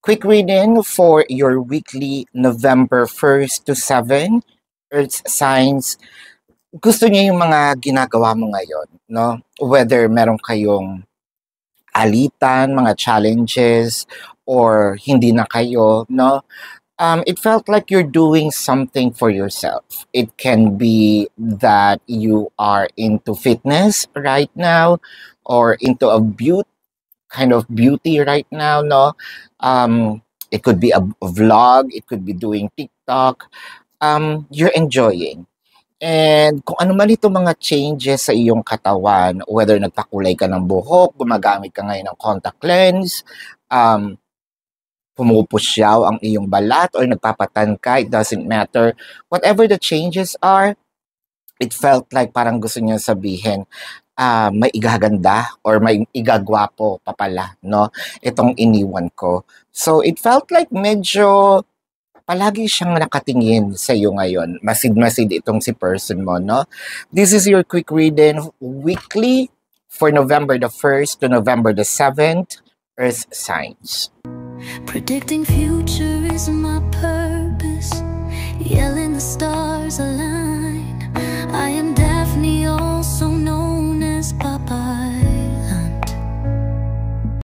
Quick reading for your weekly November 1st to 7, Earth signs. Gusto niya yung mga ginagawa mo ngayon, no? Whether meron kayong alitan, mga challenges, or hindi na kayo, no? It felt like you're doing something for yourself. It can be that you are into fitness right now or into a kind of beauty right now, no? It could be a vlog, it could be doing TikTok. You're enjoying. And kung ano man itong mga changes sa iyong katawan, whether nagpakulay ka ng buhok, gumagamit ka ngayon ng contact lens, um, pumupusyaw ang iyong balat or nagpapatan ka, it doesn't matter. Whatever the changes are, it felt like parang gusto niya sabihin, may igaganda or may igagwapo pa pala, no? Itong iniwan ko. So, it felt like medyo palagi siyang nakatingin sa iyo ngayon. Masid-masid itong si person mo, no? This is your quick reading weekly for November the 1st to November the 7th, Earth signs. Predicting future is my purpose. Yelling the stars align.